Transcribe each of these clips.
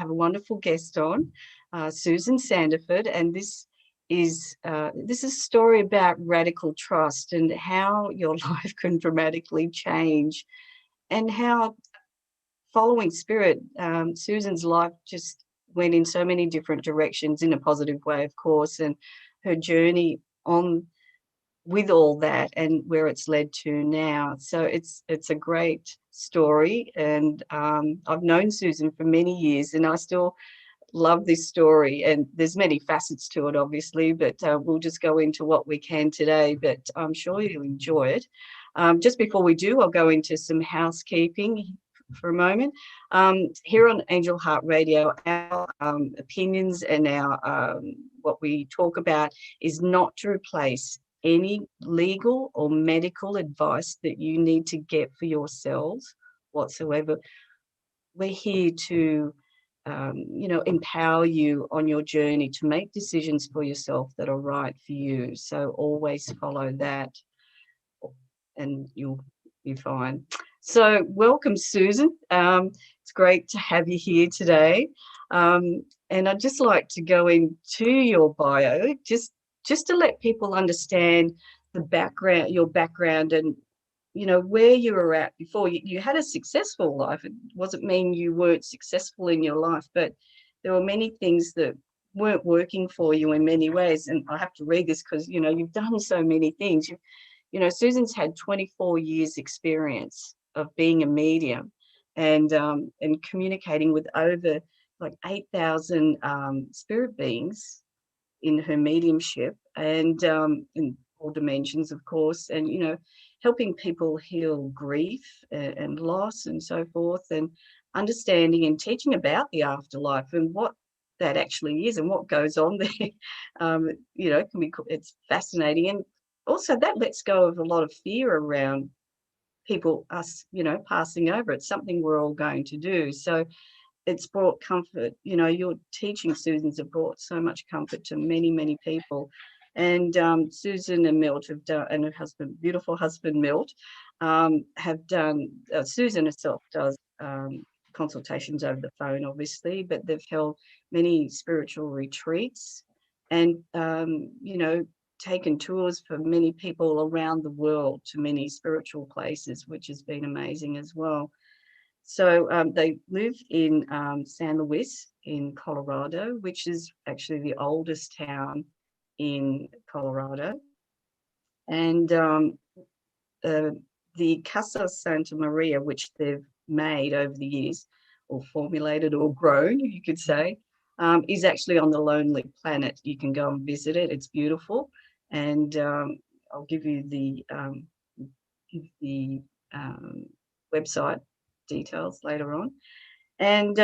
have a wonderful guest on, Susan Sanderford, and is this is a story about radical trust and how your life can dramatically change, and how following spirit, Susan's life just went in so many different directions in a positive way, of course, and her journey on with all that and where it's led to now. So it's a great story, and I've known Susan for many years, and I still love this story. And there's many facets to it, obviously, but we'll just go into what we can today. But I'm sure you'll enjoy it. Just before we do, I'll go into some housekeeping for a moment. Here on Angel Heart Radio, our opinions and our what we talk about is not to replace any legal or medical advice that you need to get for yourselves whatsoever. We're here to, empower you on your journey to make decisions for yourself that are right for you. So always follow that, and you'll be fine. So welcome, Susan. It's great to have you here today. And I'd just like to go into your bio, just to let people understand the background, your background, and where you were at before. You had a successful life. It wasn't mean you weren't successful in your life, but there were many things that weren't working for you in many ways. And I have to read this because you've done so many things. Susan's had 24 years experience of being a medium, and communicating with over like 8,000 spirit beings in her mediumship, and in all dimensions, of course, and helping people heal grief and loss and so forth, and understanding and teaching about the afterlife and what that actually is and what goes on there. It's fascinating, and also that lets go of a lot of fear around us passing over. It's something we're all going to do. So it's brought comfort. Your teaching, Susan's, have brought so much comfort to many, many people. And Susan and Milt have done, and her husband, beautiful husband Milt, have done. Susan herself does consultations over the phone, obviously, but they've held many spiritual retreats, and taken tours for many people around the world to many spiritual places, which has been amazing as well. So they live in San Luis in Colorado, which is actually the oldest town in Colorado. And the Casa Santa Maria, which they've made over the years, or formulated or grown, you could say, is actually on the Lonely Planet. You can go and visit it. It's beautiful. And I'll give you the website details later on. And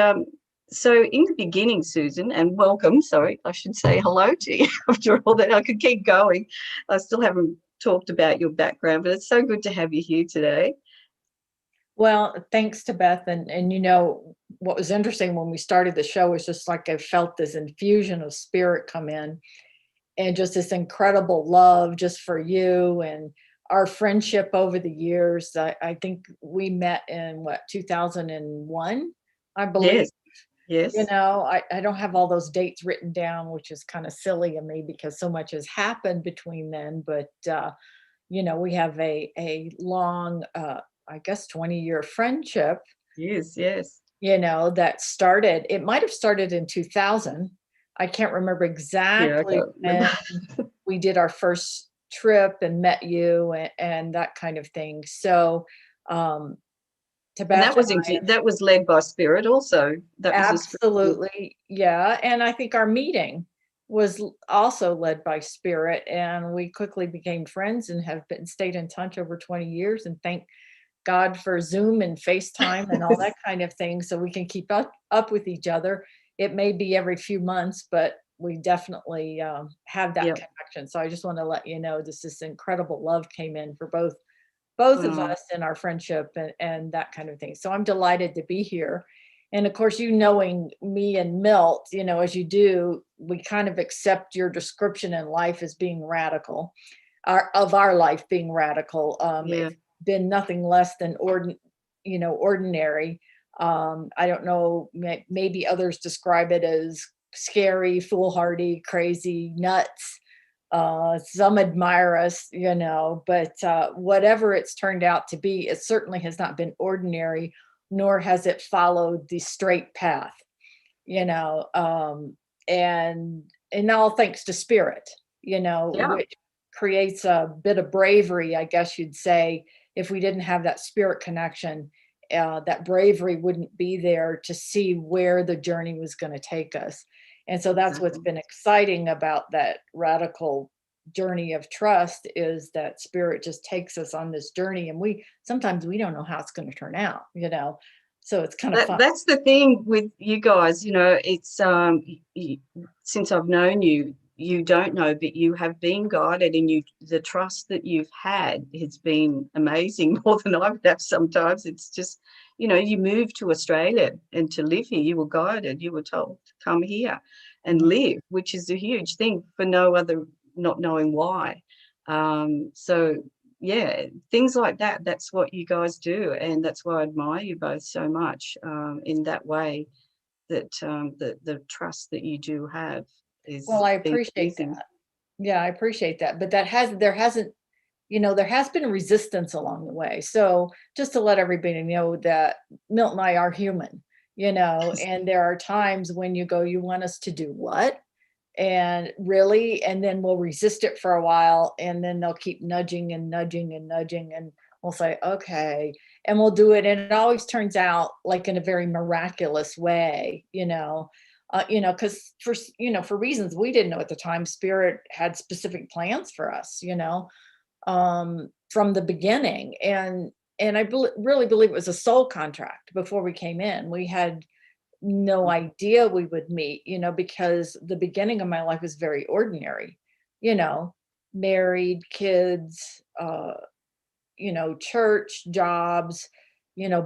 so in the beginning, Susan, and welcome, sorry, I should say hello to you after all that. I could keep going. I still haven't talked about your background, but it's so good to have you here today. Well, thanks to Beth. And what was interesting when we started the show was just like I felt this infusion of spirit come in, and just this incredible love just for you and our friendship over the years. I think we met in 2001, I believe. Yes. I don't have all those dates written down, which is kind of silly of me because so much has happened between then. But, we have a long, I guess, 20-year friendship. Yes. That started, it might have started in 2000. I can't remember exactly when we did our first trip and met you and that kind of thing. So, that was led by spirit also. That was absolutely, yeah. And I think our meeting was also led by spirit, and we quickly became friends and have stayed in touch over 20 years. And thank God for Zoom and FaceTime and all that kind of thing, so we can keep up with each other. It may be every few months, but we definitely have that connection. So I just want to let you know this incredible love came in for both of us in our friendship and that kind of thing. So I'm delighted to be here. And of course, knowing me and Milt, as you do, we kind of accept your description in life as being radical, of our life being radical. It's been nothing less than ordinary. I don't know, maybe others describe it as scary, foolhardy, crazy, nuts. Some admire us, but whatever it's turned out to be, it certainly has not been ordinary, nor has it followed the straight path, you know, um, and all thanks to spirit, Yeah, which creates a bit of bravery, I guess you'd say. If we didn't have that spirit connection, that bravery wouldn't be there to see where the journey was going to take us. And so that's what's exactly. been exciting about that radical journey of trust, is that spirit just takes us on this journey, and we sometimes we don't know how it's going to turn out, so it's kind of fun. That's the thing with you guys, it's since I've known you, you don't know, but you have been guided, and the trust that you've had has been amazing, more than I would have sometimes. It's just, you moved to Australia and to live here, you were guided, you were told to come here and Mhm. live, which is a huge thing for no other, not knowing why. So yeah, things like that, that's what you guys do, and that's why I admire you both so much, in that way, that the trust that you do have Well, is I been appreciate amazing. that. Yeah, I appreciate that. But there hasn't, there has been resistance along the way. So just to let everybody know that Milt and I are human, and there are times when you go, you want us to do what? And really, and then we'll resist it for a while, and then they'll keep nudging and nudging and nudging, and we'll say, okay, and we'll do it. And it always turns out like in a very miraculous way, because for reasons we didn't know at the time, spirit had specific plans for us, from the beginning. And really believe it was a soul contract before we came in. We had no idea we would meet, because the beginning of my life was very ordinary, you know, married, kids, church, jobs,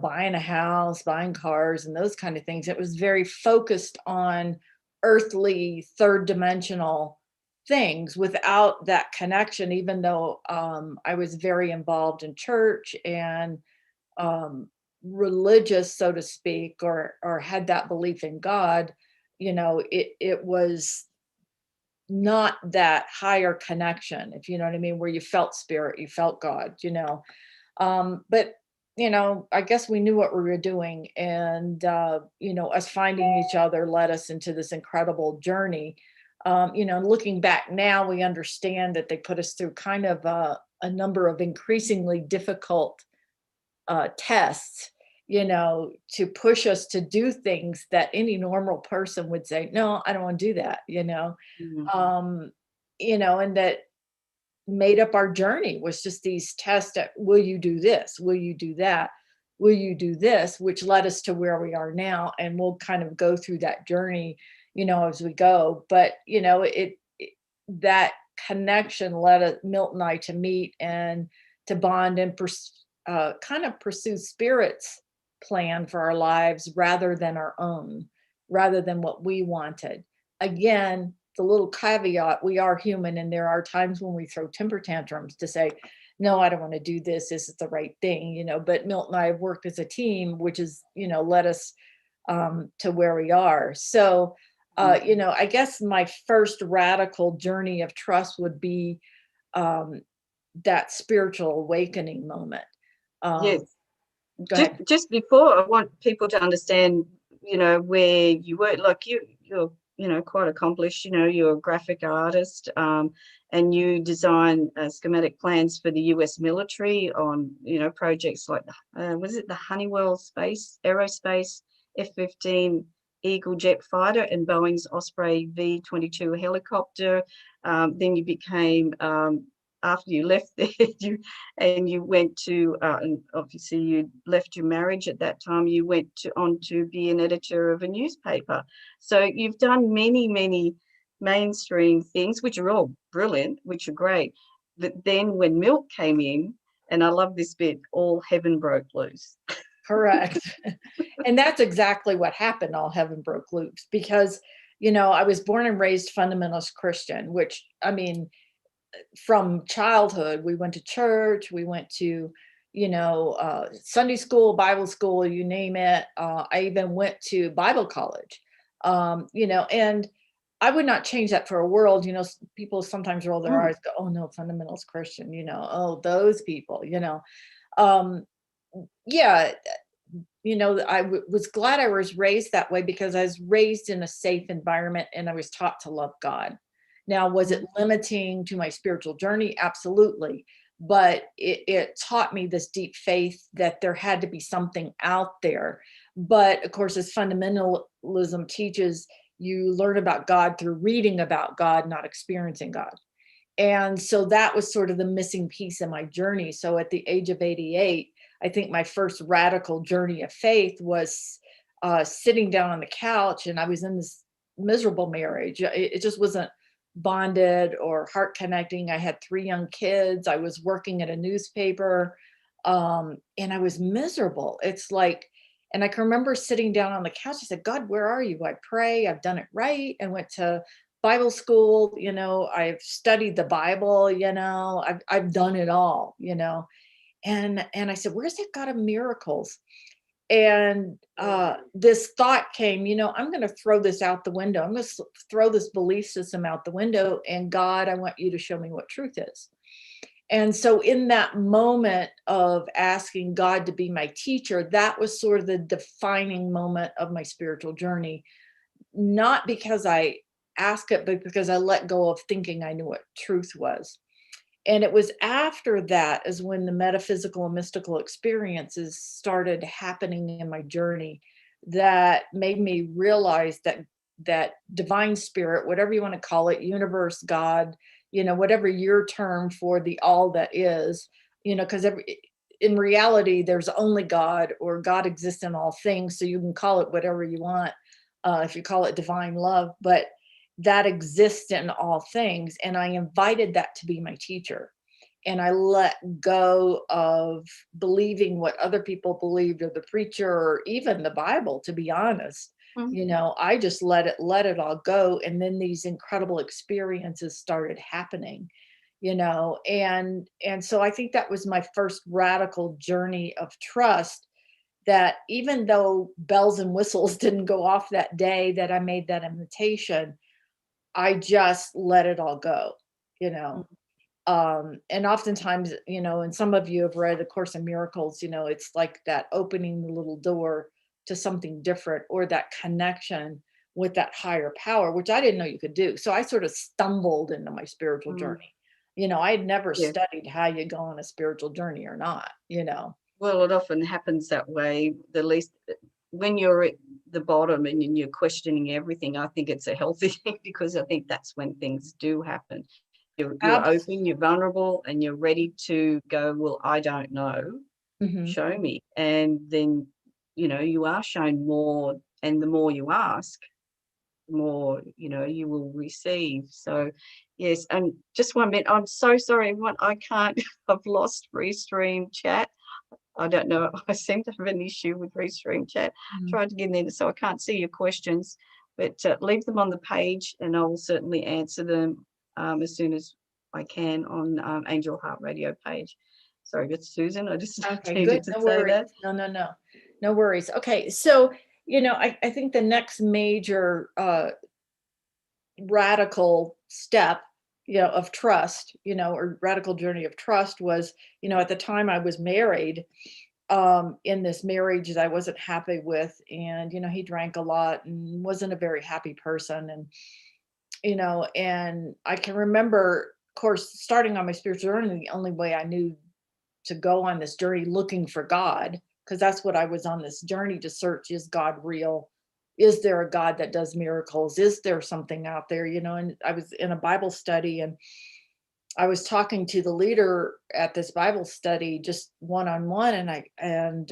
buying a house, buying cars, and those kind of things. It was very focused on earthly, third dimensional things without that connection, even though I was very involved in church and um, religious, so to speak, or had that belief in God. It was not that higher connection, if you know what I mean, where you felt spirit, you felt God, but I guess we knew what we were doing, and us finding each other led us into this incredible journey. Looking back now, we understand that they put us through kind of a number of increasingly difficult tests, to push us to do things that any normal person would say, no, I don't want to do that, Mhm. um, and that made up our journey was just these tests at, will you do this? Will you do that? Will you do this? Which led us to where we are now. And we'll kind of go through that journey, as we go. But, that connection led Milt and I to meet and to bond and kind of pursue spirit's plan for our lives rather than our own, rather than what we wanted. Again, the little caveat, we are human, and there are times when we throw temper tantrums to say, no, I don't want to do this. This is the right thing, but Milt and I have worked as a team, which has, led us to where we are. So, I guess my first radical journey of trust would be um, that spiritual awakening moment. Yes. Um, Go just ahead. just before, I want people to understand, where you were, like, you're quite accomplished, you're a graphic artist, and you design schematic plans for the US military on, projects like, was it the Honeywell space aerospace F-15 Eagle jet fighter and Boeing's Osprey V-22 helicopter. Then you became, after you left there, you went to, and obviously you left your marriage at that time, you went on to be an editor of a newspaper. So you've done many, many mainstream things, which are all brilliant, which are great. But then when Milk came in, and I love this bit, all heaven broke loose. Correct. And that's exactly what happened. All heaven broke loose because, I was born and raised fundamentalist Christian, which, I mean, from childhood, we went to church, we went to, Sunday school, Bible school, you name it. I even went to Bible college, and I would not change that for a world. People sometimes roll their Mm. eyes, go, "Oh no, fundamentalist Christian," "Oh, those people." Um, yeah, was glad I was raised that way because I was raised in a safe environment and I was taught to love God. Now, was it Mm. limiting to my spiritual journey? Absolutely. But it taught me this deep faith that there had to be something out there. But of course, as fundamentalism teaches, you learn about God through reading about God, not experiencing God. And so that was sort of the missing piece in my journey. So at the age of 88, I think my first radical journey of faith was sitting down on the couch, and I was in this miserable marriage. It just wasn't bonded or heart connecting. I had 3 young kids. I was working at a newspaper, and I was miserable. It's like, and I can remember sitting down on the couch. I said, "God, where are you? I pray. I've done it right." I went to Bible school, I've studied the Bible, I've done it all. And I said, "Where's that God of miracles?" And this thought came, I'm going to throw this out the window. I'm going to throw this belief system out the window. And God, I want you to show me what truth is. And so, in that moment of asking God to be my teacher, that was sort of the defining moment of my spiritual journey. Not because I asked it, but because I let go of thinking I knew what truth was. And it was after that is when the metaphysical and mystical experiences started happening in my journey that made me realize that divine spirit, whatever you want to call it, universe, God, whatever your term for the all that is, because in reality, there's only God, or God exists in all things. So you can call it whatever you want, if you call it divine love, but that exists in all things. And I invited that to be my teacher. And I let go of believing what other people believed, or the preacher, or even the Bible, to be honest. Mm. I just let it all go. And then these incredible experiences started happening, and so I think that was my first radical journey of trust, that even though bells and whistles didn't go off that day that I made that invitation, I just let it all go, you Mm. know. And oftentimes, and some of you have read A Course in Miracles, it's like that opening the little door to something different, or that connection with that higher power, which I didn't know you could do. So I sort of stumbled into my spiritual Mm. journey. I had never Yeah. studied how you go on a spiritual journey or not. Well, it often happens that way. The least when you're at the bottom and you're questioning everything, I think it's a healthy thing, because I think that's when things do happen. You're Abs- open, you're vulnerable, and you're ready to go, "Well, I don't know. mhm. Show me." And then, you are shown more, and the more you ask, the more, you will receive. So, yes, and just 1 minute. I'm so sorry, everyone. I can't I've lost Restream chat. I don't know. I seem to have an issue with Restream chat. Mhm. Tried to get in, so I can't see your questions, but leave them on the page, and I will certainly answer them as soon as I can on Angel Heart Radio page. Sorry, but Susan, I just Okay, good. needed to No say that. worries. No, no, no. No worries. Okay. So, I think the next major radical step, of trust, or radical journey of trust was, at the time I was married, in this marriage that I wasn't happy with. And, he drank a lot and wasn't a very happy person. And I can remember, of course, starting on my spiritual journey, the only way I knew to go on this journey looking for God, because that's what I was on this journey to search. Is God real? Is there a God that does miracles? Is there something out there? And I was in a Bible study, and I was talking to the leader at this Bible study just one on one, and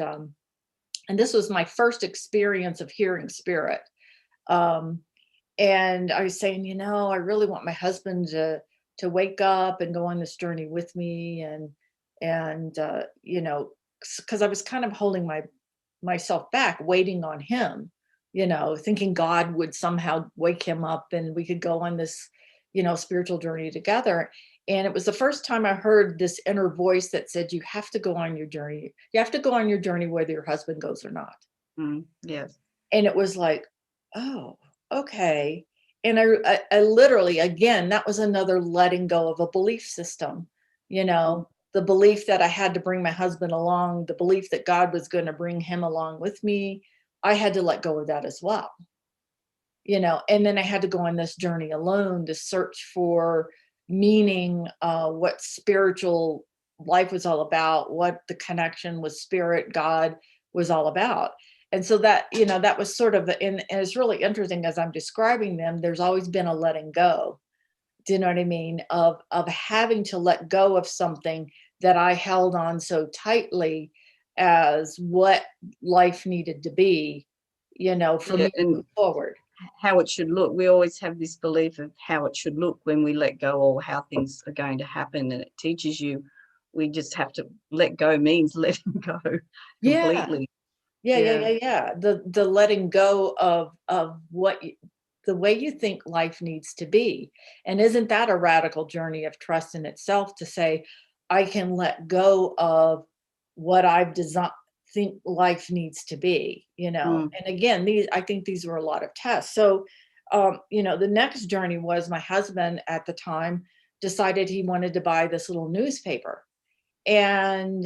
this was my first experience of hearing spirit. Um, and I was saying, I really want my husband to wake up and go on this journey with me, and because I was kind of holding myself back, waiting on him, thinking God would somehow wake him up and we could go on this, spiritual journey together. And it was the first time I heard this inner voice that said, you have to go on your journey. You have to go on your journey whether your husband goes or not. Yes. And it was like, oh, okay. And I literally, again, that was another letting go of a belief system, Mm. the belief that I had to bring my husband along, the belief that God was going to bring him along with me. I had to let go of that as well, and then I had to go on this journey alone to search for meaning, what spiritual life was all about, what the connection with spirit, God was all about. And so that was sort of and it's really interesting as I'm describing them, there's always been a letting go. Do you know what I mean? Of having to let go of something that I held on so tightly as what life needed to be, for Yeah, me to and move forward. how it should look. We always have this belief of how it should look when we let go, or how things are going to happen, and it teaches you we just have to let go means letting go Yeah. completely. Yeah, yeah, Yeah. yeah, yeah. The letting go of the way you think life needs to be. And isn't that a radical journey of trust in itself to say, I can let go of what I've designed think life needs to be, Mm. And again, I think these were a lot of tests. So the next journey was my husband at the time decided he wanted to buy this little newspaper. And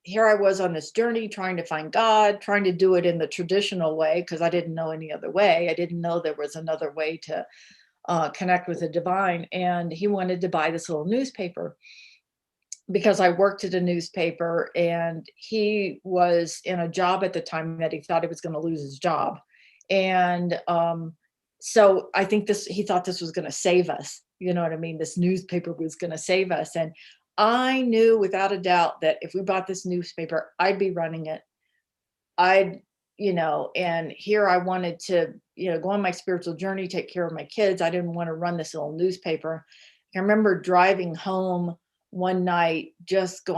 here I was on this journey trying to find God, trying to do it in the traditional way because I didn't know any other way. I didn't know there was another way to connect with the divine. And he wanted to buy this little newspaper because I worked at a newspaper and he was in a job at the time that he thought he was going to lose his job. And so I think he thought this was going to save us. You know what I mean? This newspaper was going to save us. And I knew without a doubt that if we bought this newspaper, I'd be running it. I'd, and here I wanted to, go on my spiritual journey, take care of my kids. I didn't want to run this little newspaper. I remember driving home one night, just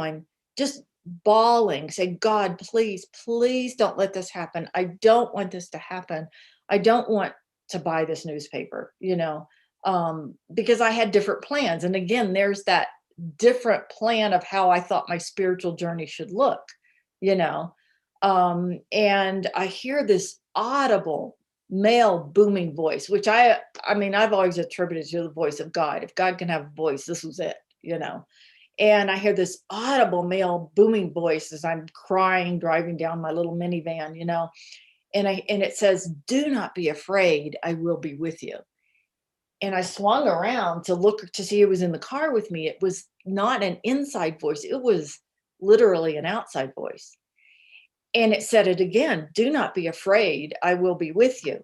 bawling, say, God, please, please don't let this happen. I don't want this to happen. I don't want to buy this newspaper, because I had different plans. And again, there's that different plan of how I thought my spiritual journey should look, you know. And I hear this audible male booming voice, which I mean, I've always attributed to the voice of God. If God can have a voice, this was it. And I hear this audible male booming voice as I'm crying, driving down my little minivan, and it says, "Do not be afraid, I will be with you." And I swung around to look to see who was in the car with me. It was not an inside voice, it was literally an outside voice. And it said it again, "Do not be afraid, I will be with you."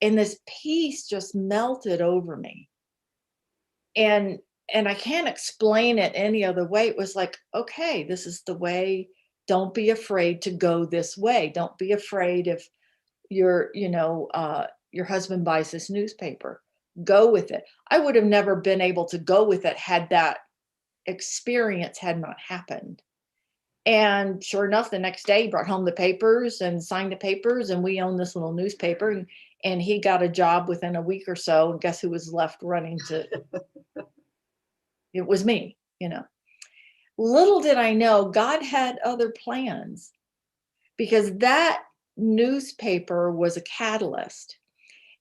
And this peace just melted over me. And I can't explain it any other way. It was like, okay, this is the way. Don't be afraid to go this way. Don't be afraid if your husband buys this newspaper. Go with it. I would have never been able to go with it had that experience had not happened. And sure enough, the next day he brought home the papers and signed the papers, and we owned this little newspaper. And he got a job within a week or so. And guess who was left running to? It was me. Little did I know God had other plans, because that newspaper was a catalyst.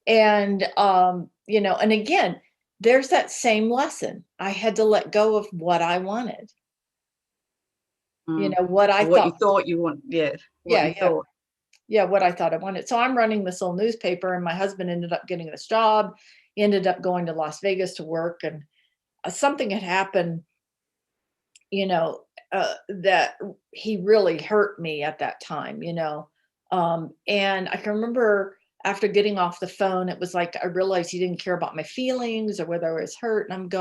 And and again, there's that same lesson. I had to let go of what I wanted, Mm. what I What you thought. thought you want, yeah, what you Yeah, yeah. thought. Yeah, what I thought I wanted. So I'm running this little newspaper, and my husband ended up getting this job. He ended up going to Las Vegas to work, and something had happened, that he really hurt me at that time. And I can remember after getting off the phone, it was like I realized he didn't care about my feelings or whether I was hurt. And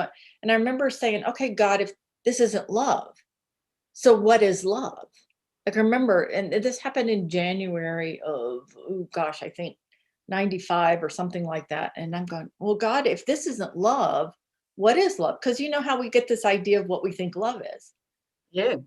I remember saying, "Okay, God, if this isn't love, so what is love?" Like, I remember, and this happened in January of, oh gosh, I think 95 or something like that. And I'm going, well, God, if this isn't love, what is love? Because you know how we get this idea of what we think love is. Yeah,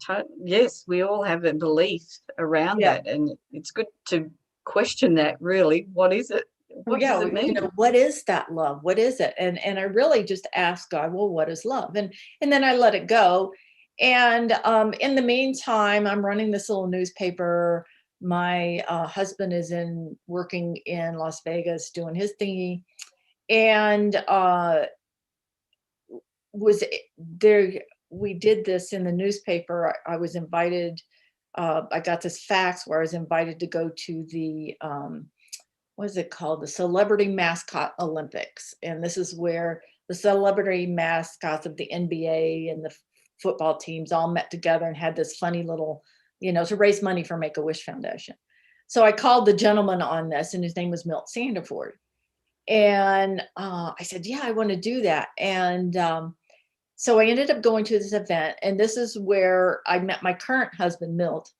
yes, we all have a belief around Yeah. that, and it's good to question that, really. What is it? Well, What does yeah, it mean? what is that love? What is it? And I really just asked God, well, what is love? And then I let it go. And in the meantime, I'm running this little newspaper. My husband is in working in Las Vegas doing his thingy, and was there. We did this in the newspaper. I was invited. I got this fax where I was invited to go to the what is it called? The Celebrity Mascot Olympics. And this is where the celebrity mascots of the NBA and the football teams all met together and had this funny little, to raise money for Make-A-Wish Foundation. So I called the gentleman on this, and his name was Milt Sandiford. And I said, yeah, I want to do that. And so I ended up going to this event, and this is where I met my current husband, Milt.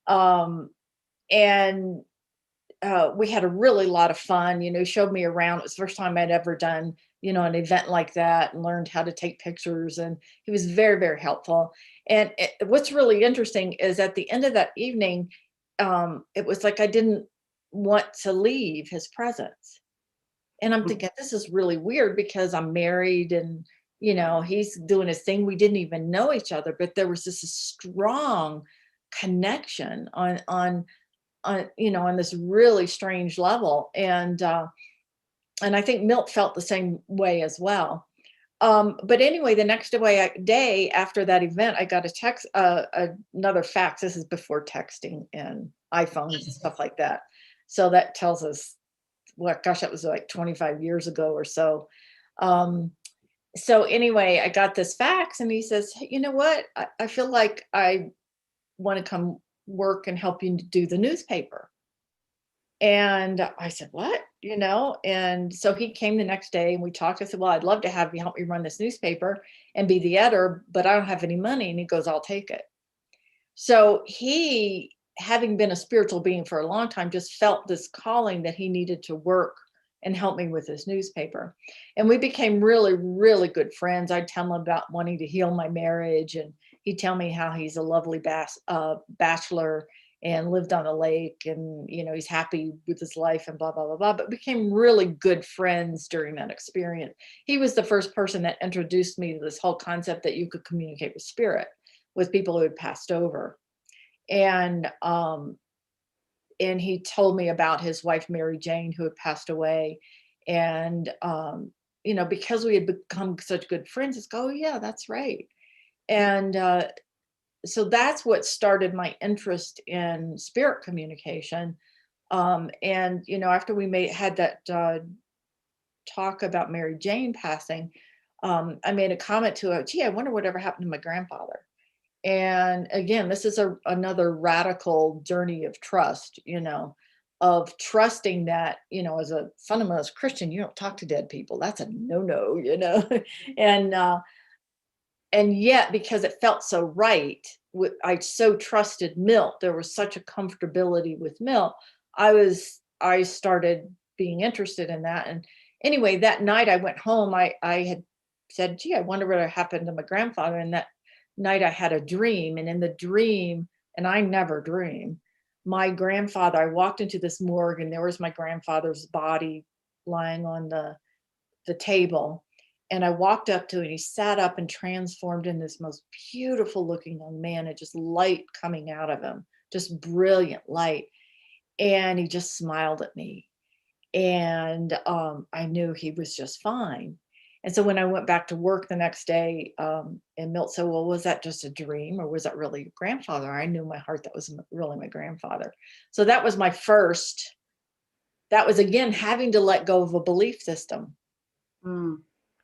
And we had a really lot of fun, showed me around. It was the first time I'd ever done, an event like that, and learned how to take pictures. And he was very, very helpful. And what's really interesting is at the end of that evening, it was like I didn't want to leave his presence. And I'm thinking, this is really weird because I'm married and, he's doing his thing. We didn't even know each other, but there was this strong connection on on this really strange level. And I think Milt felt the same way as well. But anyway, the next day after that event, I got a text, another fax. This is before texting and iPhones and stuff like that. So that tells us, well, gosh, that was like 25 years ago or so. So anyway, I got this fax, and he says, hey, you know what? I feel like I want to come work and help you do the newspaper. And I said, what? And so he came the next day and we talked. I said, well, I'd love to have you help me run this newspaper and be the editor, but I don't have any money. And he goes, I'll take it. So he, having been a spiritual being for a long time, just felt this calling that he needed to work and help me with this newspaper. And we became really, really good friends. I'd tell him about wanting to heal my marriage, and he'd tell me how he's a lovely bachelor and lived on a lake, and he's happy with his life and blah blah blah blah. But became really good friends during that experience. He was the first person that introduced me to this whole concept that you could communicate with spirit, with people who had passed over. And he told me about his wife Mary Jane, who had passed away. And because we had become such good friends, it's go, oh yeah, that's right. And so that's what started my interest in spirit communication. And after we had that talk about Mary Jane passing, I made a comment to her, gee, I wonder whatever happened to my grandfather. And again, this is another radical journey of trust, of trusting that, as a fundamentalist Christian, you don't talk to dead people. That's a no, and yet, because it felt so right, I so trusted Milt. There was such a comfortability with Milt. I started being interested in that. And anyway, that night I went home. I had said, gee, I wonder what happened to my grandfather. And that night I had a dream. And in the dream, and I never dream, my grandfather, I walked into this morgue, and there was my grandfather's body lying on the table. And I walked up to him, and he sat up and transformed in this most beautiful looking young man, and just light coming out of him, just brilliant light. And he just smiled at me. And I knew he was just fine. And so when I went back to work the next day, and Milt said, well, was that just a dream, or was that really your grandfather? I knew in my heart that was really my grandfather. So that was that was again, having to let go of a belief system. Mm.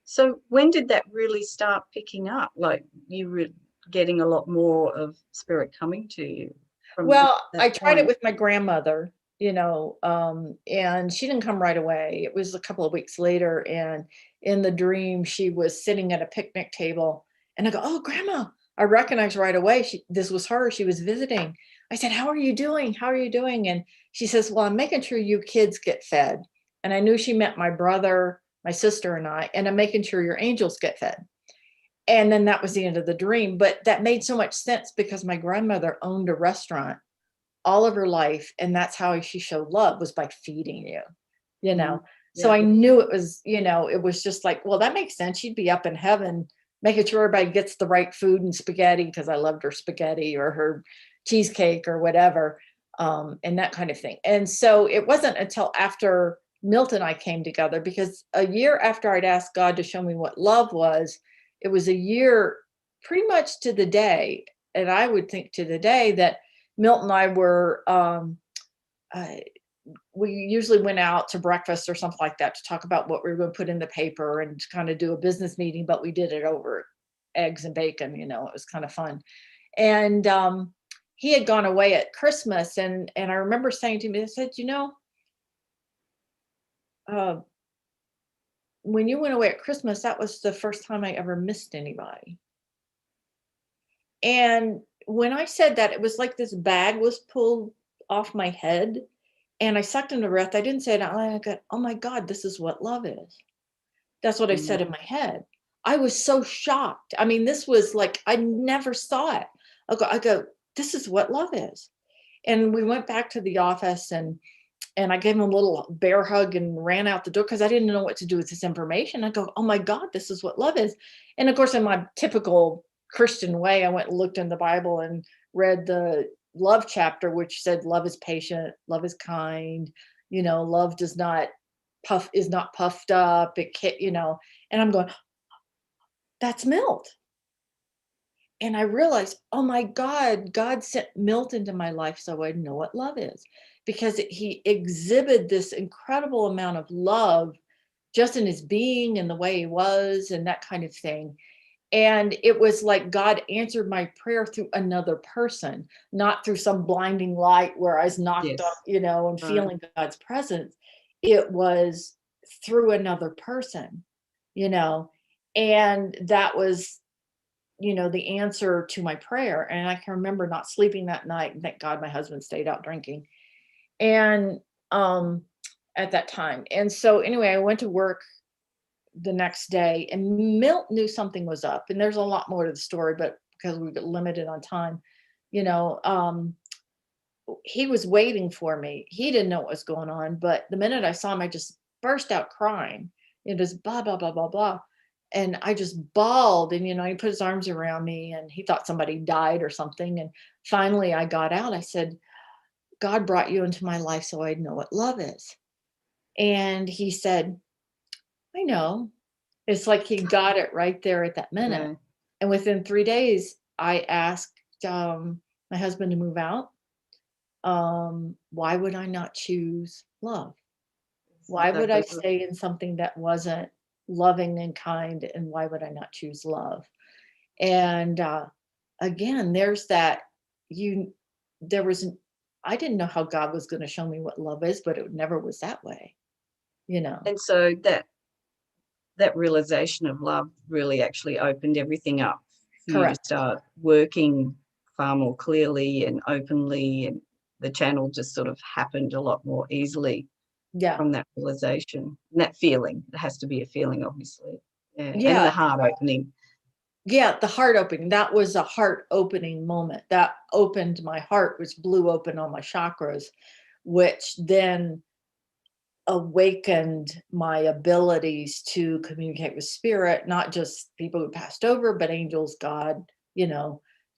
So when did that really start picking up? Like you were getting a lot more of spirit coming to you from Well, that I tried it point? with my grandmother, and she didn't come right away. It was a couple of weeks later, and in the dream, she was sitting at a picnic table, and I go, "Oh, Grandma!" I recognized right away. This was her. She was visiting. I said, "How are you doing? How are you doing?" And she says, "Well, I'm making sure you kids get fed." And I knew she meant my brother, my sister, and I. And I'm making sure your angels get fed. And then that was the end of the dream. But that made so much sense because my grandmother owned a restaurant all of her life, and that's how she showed love, was by feeding you, you Mm. know. So Yeah. I knew it was, it was just like, well, that makes sense. She'd be up in heaven making sure everybody gets the right food and spaghetti, because I loved her spaghetti or her cheesecake or whatever, and that kind of thing. And so it wasn't until after Milt and I came together, because a year after I'd asked God to show me what love was, it was a year pretty much to the day. And I would think to the day that Milt and I were, uh, we usually went out to breakfast or something like that to talk about what we were going to put in the paper and to kind of do a business meeting, but we did it over eggs and bacon. It was kind of fun. And he had gone away at Christmas, and I remember saying to me, I said, uh, when you went away at Christmas, that was the first time I ever missed anybody. And when I said that, it was like this bag was pulled off my head, and I sucked in a breath. I didn't say it out loud. I go, oh my God, this is what love is. That's what I Mm. said in my head. I was so shocked. I mean, this was like, I never saw it. I go, this is what love is. And we went back to the office, and I gave him a little bear hug and ran out the door because I didn't know what to do with this information. I go, oh my God, this is what love is. And of course, in my typical Christian way, I went and looked in the Bible and read the love chapter, which said love is patient, love is kind, love does not is not puffed up. It can't, and I'm going, that's Milt. And I realized, oh my God, God sent Milt into my life so I'd know what love is, because he exhibited this incredible amount of love just in his being and the way he was and that kind of thing. And it was like God answered my prayer through another person, not through some blinding light where I was knocked up, Yes. and Right. feeling God's presence. It was through another person, you know, and that was, the answer to my prayer. And I can remember not sleeping that night. And thank God my husband stayed out drinking. And um at that time. And so anyway, I went to work the next day, and Milt knew something was up. And there's a lot more to the story, but because we got limited on time, you know, um, he was waiting for me. He didn't know what was going on, but the minute I saw him, I just burst out crying. It was blah, blah, blah, blah, blah. And I just bawled, and, he put his arms around me, and he thought somebody died or something. And finally I got out. I said, God brought you into my life so I'd know what love is. And he said, I know. It's like he got it right there at that minute. Yeah. And within 3 days, I asked my husband to move out. Why would I not choose love? So Why that would I was a stay in something that wasn't loving and kind? And why would I not choose love? And again, there's that you, there was, I didn't know how God was going to show me what love is, but it never was that way, you know? and so that realization of love really actually opened everything up for you to Correct. start working far more clearly and openly, and the channel just sort of happened a lot more easily Yeah. from that realization and that feeling. It has to be a feeling, obviously. Yeah, and Yeah. the heart opening. Yeah, the heart opening. That was a heart opening moment. That opened my heart, which blew open all my chakras, which then awakened my abilities to communicate with spirit, not just people who passed over, but angels, God,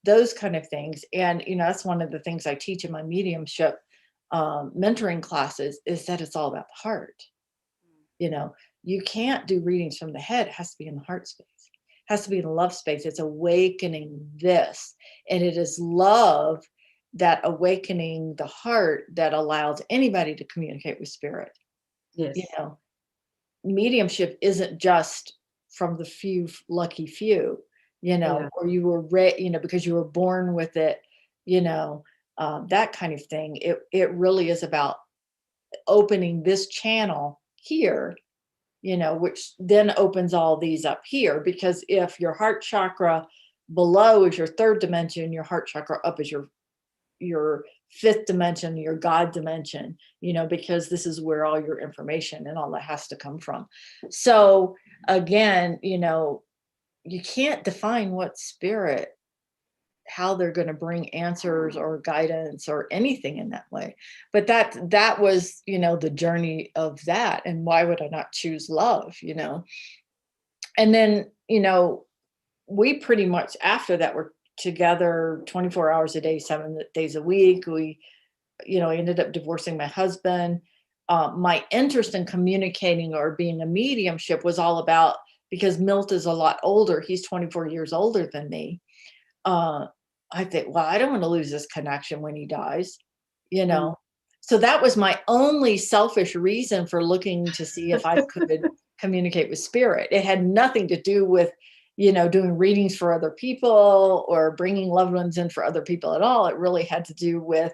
those kind of things. And, that's one of the things I teach in my mediumship mentoring classes, is that it's all about the heart. You know, you can't do readings from the head. It has to be in the heart space. It has to be in the love space. It's awakening this. And it is love, that awakening the heart, that allows anybody to communicate with spirit. You Yes. know, mediumship isn't just from the few lucky few, Yeah. or you were because you were born with it, that kind of thing. It really is about opening this channel here, which then opens all these up here. Because if your heart chakra below is your third dimension, your heart chakra up is your fifth dimension, your God dimension, because this is where all your information and all that has to come from. So again, you can't define what spirit how they're going to bring answers or guidance or anything in that way. But that was, the journey of that. And why would I not choose love, And then, we pretty much after that were together 24 hours a day, 7 days a week. I ended up divorcing my husband. My interest in communicating or being a mediumship was all about, because Milt is a lot older. He's 24 years older than me. I think, well, I don't want to lose this connection when he dies, you Mm. know. So that was my only selfish reason for looking to see if I could communicate with spirit. It had nothing to do with, doing readings for other people or bringing loved ones in for other people at all. It really had to do with,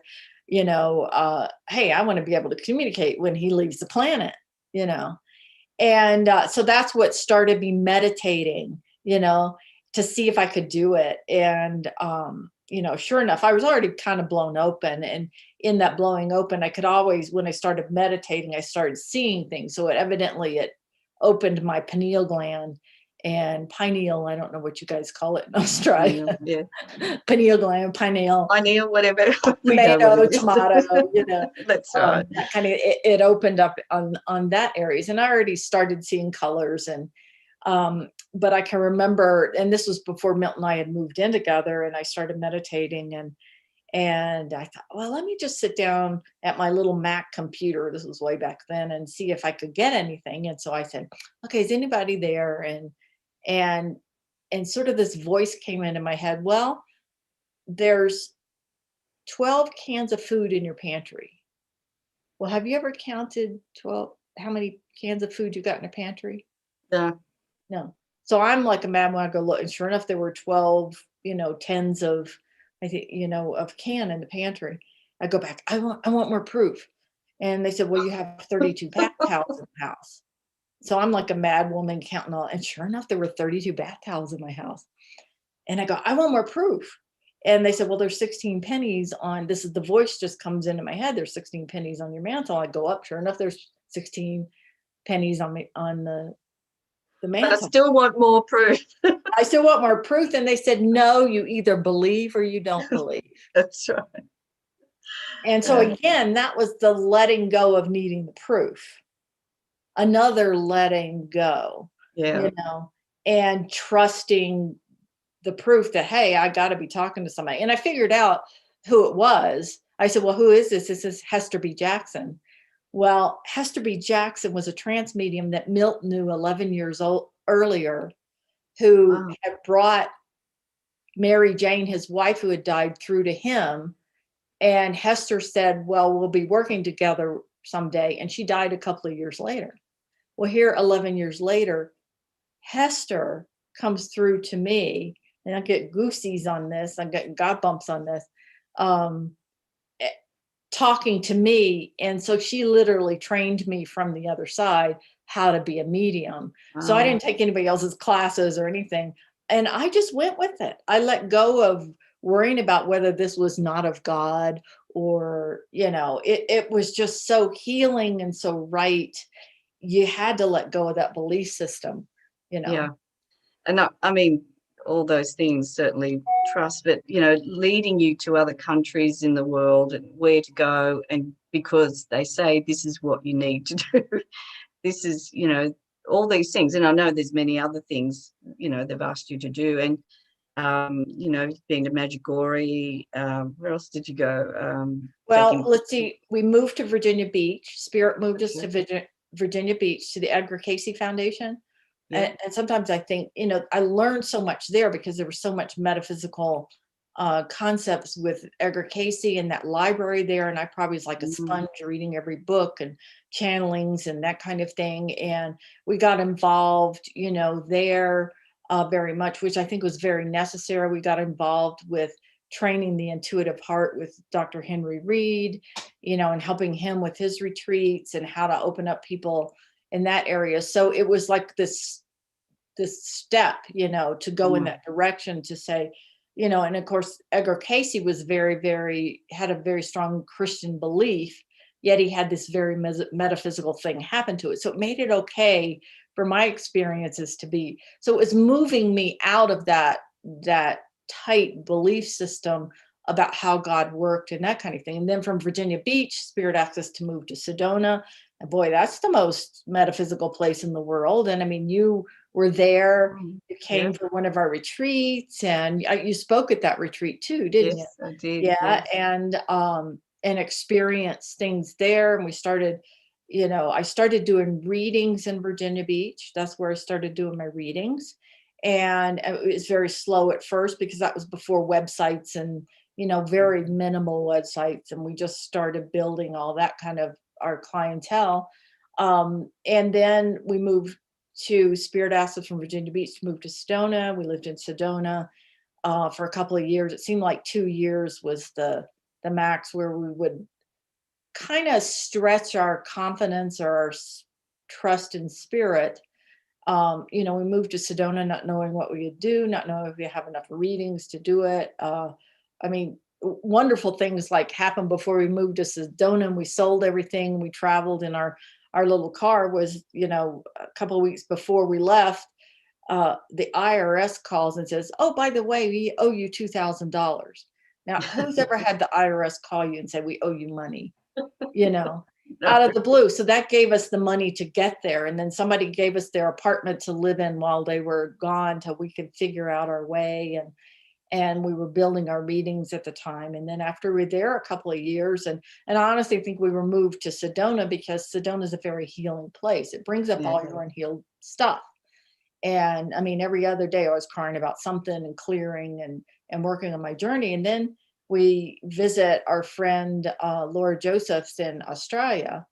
hey, I want to be able to communicate when he leaves the planet, you know. And so that's what started me meditating, to see if I could do it. And, sure enough, I was already kind of blown open. And in that blowing open, I could always, when I started meditating, I started seeing things. So it opened my pineal gland and pineal. I don't know what you guys call it in Australia. Yeah. Pineal gland, pineal. Pineal, whatever. We know what Tomato, it is. tomato, That's right. that kind of, it opened up on that areas, and I already started seeing colors. And but I can remember, and this was before Milt and I had moved in together, and I started meditating, and I thought, well, let me just sit down at my little Mac computer. This was way back then, and see if I could get anything. And so I said, okay, is anybody there? And sort of this voice came into my head. Well, there's 12 cans of food in your pantry. Well, have you ever counted 12, how many cans of food you got in your pantry? Yeah. No. So I'm like a mad when I go look, and sure enough, there were 12, tens of, I think, of can in the pantry. I go back, I want more proof. And they said, well, you have 32 bath towels in the house. So I'm like a mad woman counting all, and sure enough, there were 32 bath towels in my house. And I go, I want more proof. And they said, well, there's 16 pennies on, this is the voice just comes into my head. There's 16 pennies on your mantle. I go up, sure enough, there's 16 pennies on the But I mantle. still want more proof. I still want more proof. And they said, no, you either believe or you don't believe. That's right. And so again, that was the letting go of needing the proof. Another letting go, Yeah. and trusting the proof that, hey, I got to be talking to somebody. And I figured out who it was. I said, well, who is this? This is Hester B. Jackson. Well, Hester B. Jackson was a trance medium that Milt knew 11 years earlier, who Wow. had brought Mary Jane, his wife, who had died, through to him. And Hester said, well, we'll be working together someday. And she died a couple of years later. Well, here, 11 years later, Hester comes through to me, and I get goosies on this. I get God bumps on this, talking to me. And so she literally trained me from the other side how to be a medium. So I didn't take anybody else's classes or anything. And I just went with it. I let go of worrying about whether this was not of God, or, it was just so healing and so right. You had to let go of that belief system, Yeah. And I mean, all those things, certainly trust, but, leading you to other countries in the world and where to go, and because they say this is what you need to do. This is, all these things. And I know there's many other things, they've asked you to do. And, being to Medjugorje, where else did you go? Well, let's see. We moved to Virginia Beach. Spirit moved us to Virginia Beach, to the Edgar Casey Foundation. Yeah. And sometimes I think, I learned so much there because there was so much metaphysical concepts with Edgar Casey and that library there. And I probably was like a sponge reading every book and channelings and that kind of thing. And we got involved, there very much, which I think was very necessary. We got involved with training the intuitive heart with Dr. Henry Reed, and helping him with his retreats and how to open up people in that area. So it was like this step, to go in that direction, to say, and of course, Edgar Casey was had a very strong Christian belief, yet he had this very metaphysical thing happen to it. So it made it okay for my experiences to be, so it was moving me out of that tight belief system about how God worked and that kind of thing. And then from Virginia Beach, Spirit asked us to move to Sedona. And boy, that's the most metaphysical place in the world. And I mean, you were there, you Yeah. came for one of our retreats, and you spoke at that retreat too, didn't you? Yes, I did. Yeah, Yes. and experienced things there. And we started, I started doing readings in Virginia Beach. That's where I started doing my readings. And it was very slow at first because that was before websites and, very minimal websites. And we just started building all that kind of our clientele. And then we moved to Spirit Acid from Virginia Beach, moved to Sedona. We lived in Sedona for a couple of years. It seemed like 2 years was the max where we would kind of stretch our confidence or our trust in spirit. We moved to Sedona not knowing what we would do, not knowing if we have enough readings to do it. I mean, wonderful things like happened before we moved to Sedona, and we sold everything. We traveled in our little car. Was a couple of weeks before we left, the IRS calls and says, "Oh, by the way, we owe you $2,000." Now, who's ever had the IRS call you and say, "We owe you money," you know, No. out of the blue? So that gave us the money to get there. And then somebody gave us their apartment to live in while they were gone till we could figure out our way. And we were building our readings at the time. And then after we were there a couple of years, and I honestly think we were moved to Sedona because Sedona is a very healing place. It brings up Yeah. all your unhealed stuff. And I mean, every other day I was crying about something and clearing and working on my journey. And then we visit our friend Laura Josephs in Australia.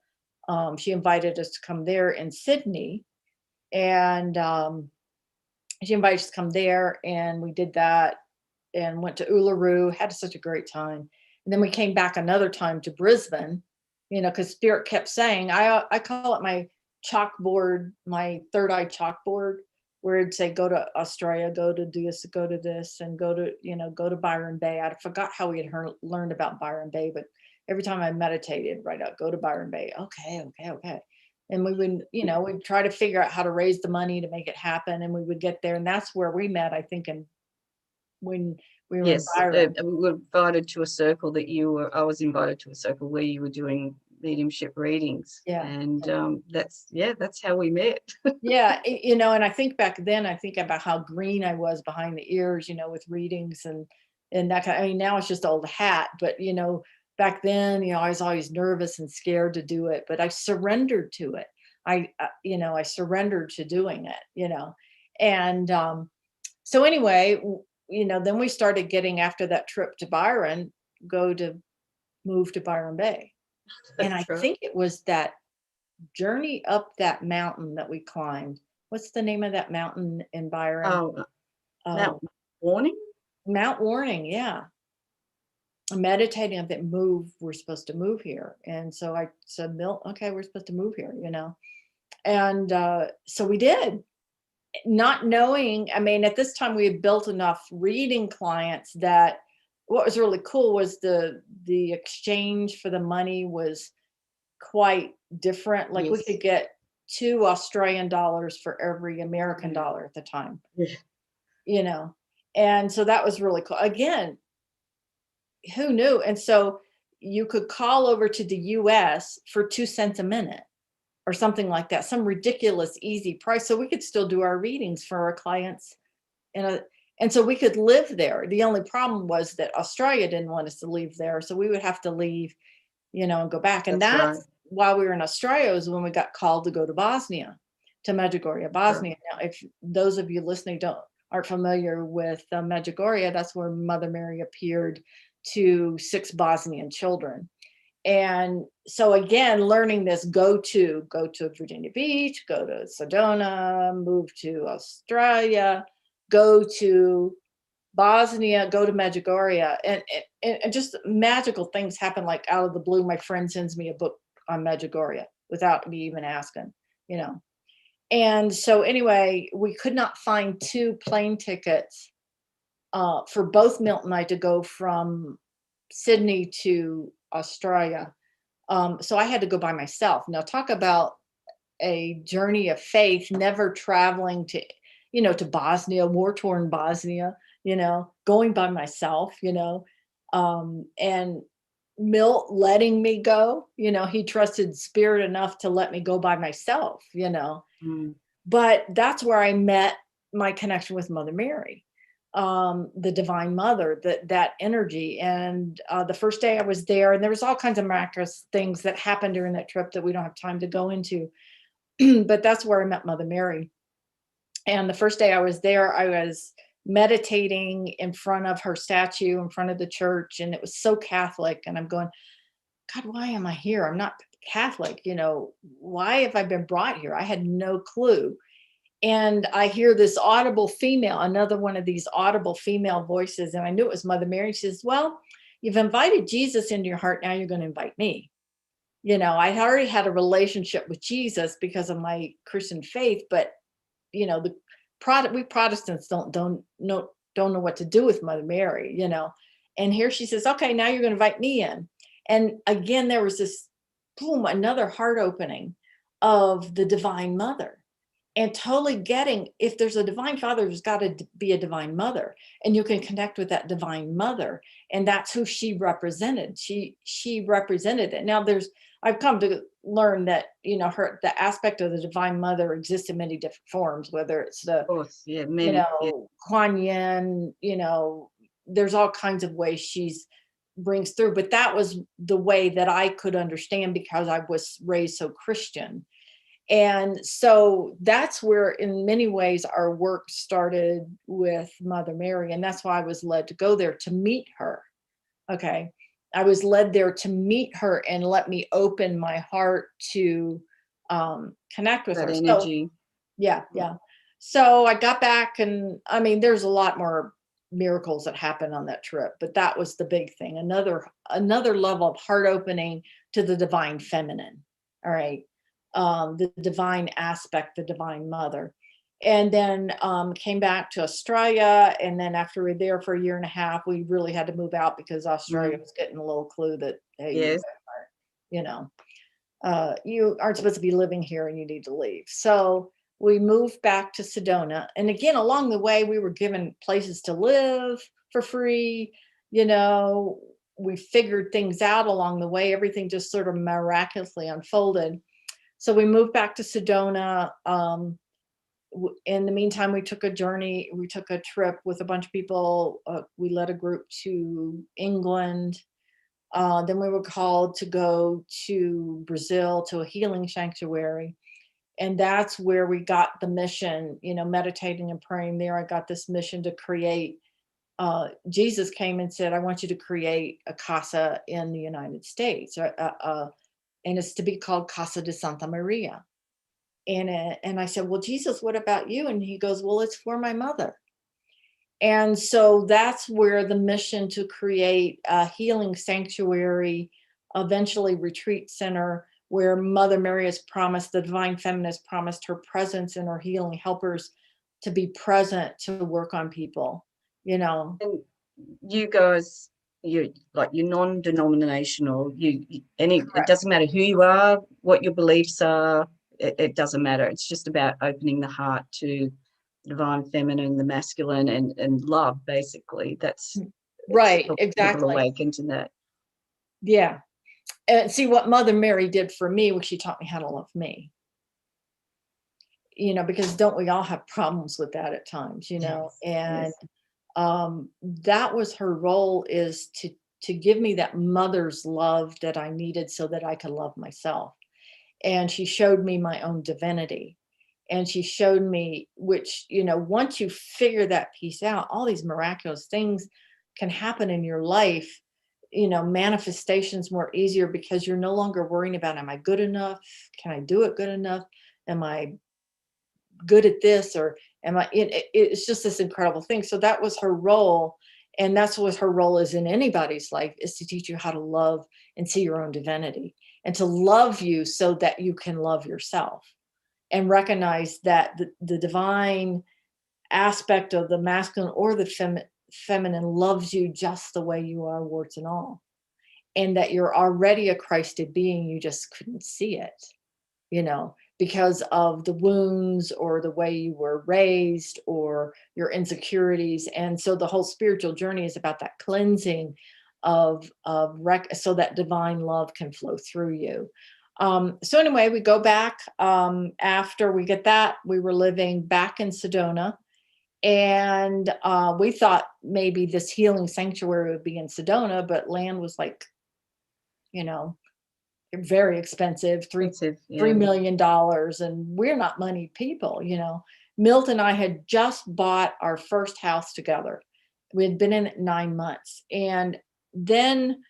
She invited us to come there in Sydney, and she invited us to come there, and we did that and went to Uluru. Had such a great time. And then we came back another time to Brisbane, because Spirit kept saying, I call it my chalkboard, my third eye chalkboard, where it'd say, go to Australia, go to this, and go to Byron Bay. I forgot how we had learned about Byron Bay, but every time I meditated, right out, go to Byron Bay. Okay, okay, okay. And we would, we'd try to figure out how to raise the money to make it happen. And we would get there. And that's where we met, I think, when we were in Yes, Byron. we were invited to a circle that I was invited to a circle where you were doing mediumship readings. Yeah. And that's how we met. Yeah. And I think back then, I think about how green I was behind the ears, with readings and that kind. I mean, now it's just old hat, but back then, I was always nervous and scared to do it, but I surrendered to it. I surrendered to doing it. And so anyway, then we started getting, after that trip to Byron, move to Byron Bay. And I That's right. think it was that journey up that mountain that we climbed. What's the name of that mountain in Byron? Oh, Uh, Mount Warning? Mount Warning. Yeah. Meditating on that move. We're supposed to move here. And so I said, okay, we're supposed to move here, And so we did. Not knowing, I mean, at this time we had built enough reading clients that what was really cool was the exchange for the money was quite different. Like we Yes. could get 2 Australian dollars for every American dollar at the time, Yeah. you know. And so that was really cool. Again, who knew? And so you could call over to the US for 2 cents a minute or something like that, some ridiculous easy price. So we could still do our readings for our clients and so we could live there. The only problem was that Australia didn't want us to leave there. So we would have to leave, and go back. And That's right. that's while we were in Australia was when we got called to go to Bosnia, to Medjugorje, Bosnia. Now, if those of you listening aren't familiar with Medjugorje, that's where Mother Mary appeared to 6 Bosnian children. And so again, learning this, go to Virginia Beach, go to Sedona, move to Australia, go to Bosnia, go to Medjugorje, and just magical things happen like out of the blue. My friend sends me a book on Medjugorje without me even asking. And so anyway, we could not find 2 plane tickets for both Milton and I to go from Sydney to Australia. So I had to go by myself. Now talk about a journey of faith, never traveling to Bosnia, war-torn Bosnia, going by myself, and Milt letting me go, he trusted spirit enough to let me go by myself. Mm. But that's where I met my connection with Mother Mary, the Divine Mother, that energy. And the first day I was there, and there was all kinds of miraculous things that happened during that trip that we don't have time to go into. But that's where I met Mother Mary. And the first day I was there, I was meditating in front of her statue, in front of the church, and it was so Catholic. And I'm going, God, why am I here? I'm not Catholic. Why have I been brought here? I had no clue. And I hear this audible female, another one of these audible female voices. And I knew it was Mother Mary. She says, well, you've invited Jesus into your heart. Now you're going to invite me. I already had a relationship with Jesus because of my Christian faith, but we Protestants don't know what to do with Mother Mary. And here she says, okay, now you're going to invite me in. And again, there was this boom, another heart opening of the Divine Mother, and totally getting, if there's a Divine Father, there's got to be a Divine Mother, and you can connect with that Divine Mother. And that's who she represented. She represented it. Now I've come to learn that, the aspect of the Divine Mother exists in many different forms, whether it's the, Of course, yeah, many, yeah. Kuan Yin, there's all kinds of ways she's brings through, but that was the way that I could understand because I was raised so Christian. And so that's where, in many ways, our work started with Mother Mary. And that's why I was led to go there to meet her. Okay. I was led there to meet her and let me open my heart to connect with That her. So, energy. yeah. So I got back, and I mean, there's a lot more miracles that happened on that trip, but that was the big thing. Another level of heart opening to the divine feminine. All right. The divine aspect, the Divine Mother. And then came back to Australia. And then after we were there for a year and a half, we really had to move out because Australia was getting a little clue that, hey, Yes. you aren't supposed to be living here and you need to leave. So we moved back to Sedona. And again, along the way, we were given places to live for free. We figured things out along the way. Everything just sort of miraculously unfolded. So we moved back to Sedona. In the meantime, we took a trip with a bunch of people. We led a group to England. Then we were called to go to Brazil to a healing sanctuary. And that's where we got the mission, meditating and praying there. I got this mission to create. Jesus came and said, I want you to create a casa in the United States, and it's to be called Casa de Santa Maria. And I said, well, Jesus, what about you? And he goes, well, it's for my mother. And so that's where the mission to create a healing sanctuary, eventually retreat center, where Mother Mary has promised, the Divine Feminine has promised her presence and her healing helpers to be present to work on people, And you guys, you're non-denominational. It doesn't matter who you are, what your beliefs are. It doesn't matter. It's just about opening the heart to the Divine Feminine, the masculine, and love. Basically, that's right. People Exactly. awaken to that. Yeah. And see what Mother Mary did for me was she taught me how to love me. Because don't we all have problems with that at times, Yes, and yes. that was her role, is to give me that mother's love that I needed so that I could love myself. And she showed me my own divinity. And she showed me, which, once you figure that piece out, all these miraculous things can happen in your life, manifestations more easier, because you're no longer worrying about, am I good enough? Can I do it good enough? Am I good at this? Or am I, it's just this incredible thing. So that was her role. And that's what her role is in anybody's life, is to teach you how to love and see your own divinity, and to love you so that you can love yourself, and recognize that the divine aspect of the masculine or the feminine loves you just the way you are, warts and all, and that you're already a Christed being. You just couldn't see it, because of the wounds or the way you were raised or your insecurities. And so the whole spiritual journey is about that cleansing so that divine love can flow through you. So anyway, we go back, after we get that, we were living back in Sedona, and we thought maybe this healing sanctuary would be in Sedona, but land was like, you know, very expensive, Expensive, $3 yeah. million, and we're not money people, you know. Milt and I had just bought our first house together. We had been in it 9 months. And then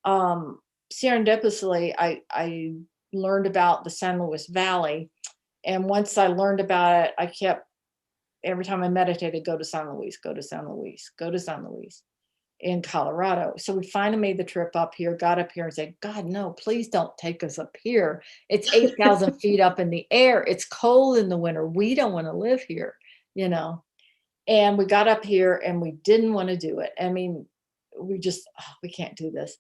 serendipitously, I learned about the San Luis Valley. And once I learned about it, I kept, every time I meditated, go to San Luis, go to San Luis, go to San Luis in Colorado. So we finally made the trip up here, got up here and said, God, no, please don't take us up here. It's 8,000 feet up in the air. It's cold in the winter. We don't want to live here, you know? And we got up here and we didn't want to do it. I mean, we just, we can't do this.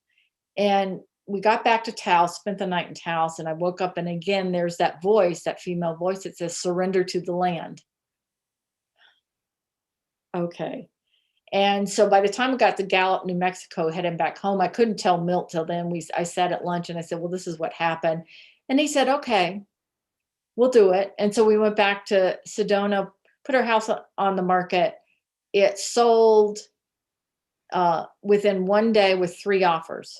And we got back to Taos, spent the night in Taos, and I woke up, and again, there's that voice, that female voice that says, surrender to the land. Okay. And so by the time we got to Gallup, New Mexico, heading back home, I couldn't tell Milt till then. I sat at lunch and I said, well, this is what happened. And he said, okay, we'll do it. And so we went back to Sedona, put our house on the market. It sold within 1 day with 3 offers.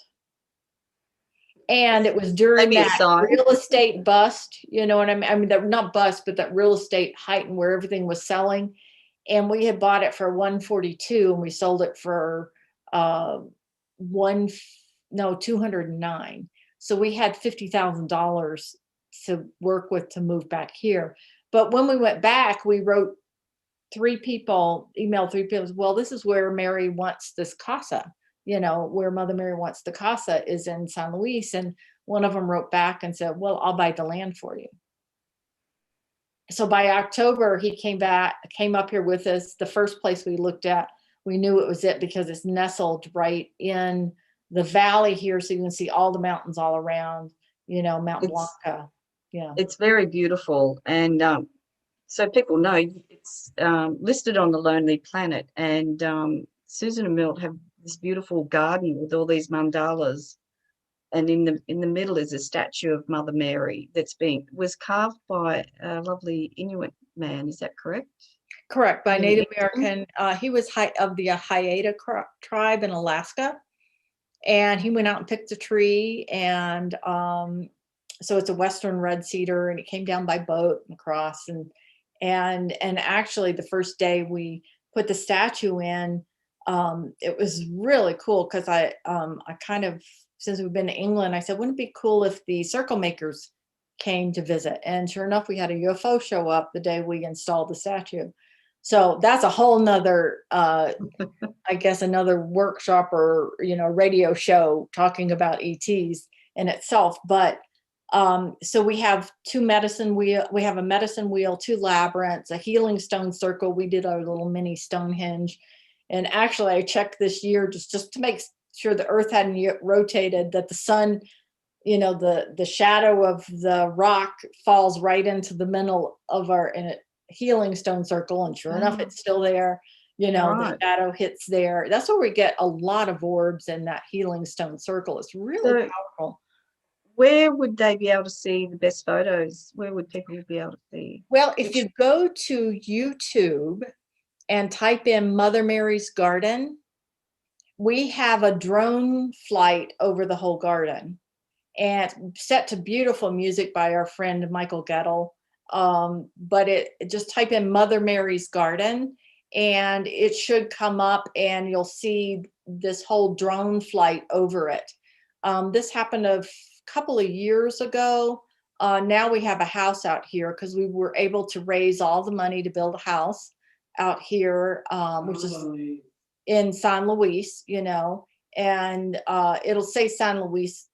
And it was during Maybe a that sign. real estate bust, you know what I mean? I mean, that, not bust, but that real estate heightened where everything was selling. And we had bought it for 142 and we sold it for 209. So we had $50,000 to work with to move back here. But when we went back, we emailed 3 people, well, this is where Mary wants this casa, you know, where Mother Mary wants the casa is in San Luis. And one of them wrote back and said, well, I'll buy the land for you. So by October, he came up here with us. The first place we looked at, we knew it was it because it's nestled right in the valley here. So you can see all the mountains all around, you know, Mount Blanca. Yeah. It's very beautiful. And so people know it's listed on the Lonely Planet. And Susan and Milt have this beautiful garden with all these mandalas. And in the middle is a statue of Mother Mary was carved by a lovely Inuit man. Is that correct? Correct, by Native American. He was of the Haida tribe in Alaska, and he went out and picked a tree. And so it's a Western red cedar, and it came down by boat and across. And actually, the first day we put the statue in, it was really cool because I kind of, since we've been to England, I said, wouldn't it be cool if the circle makers came to visit? And sure enough, we had a UFO show up the day we installed the statue. So that's a whole nother, I guess, another workshop or, you know, radio show talking about ETs in itself. But so we have 2 medicine wheel. We have a medicine wheel, 2 labyrinths, a healing stone circle. We did our little mini Stonehenge. And actually, I checked this year just to make sure the earth hadn't rotated, that the sun, you know, the shadow of the rock falls right into the middle of our healing stone circle. And sure enough, it's still there. You know, the shadow hits there. That's where we get a lot of orbs in that healing stone circle. It's really powerful. Where would they be able to see the best photos? Where would people be able to see? Well, if you go to YouTube and type in Mother Mary's Garden, we have a drone flight over the whole garden and set to beautiful music by our friend Michael Gettle. But just type in Mother Mary's Garden and it should come up and you'll see this whole drone flight over it. This happened a couple of years ago. Now we have a house out here because we were able to raise all the money to build a house out here, which is in San Luis, you know, and it'll say San Luis,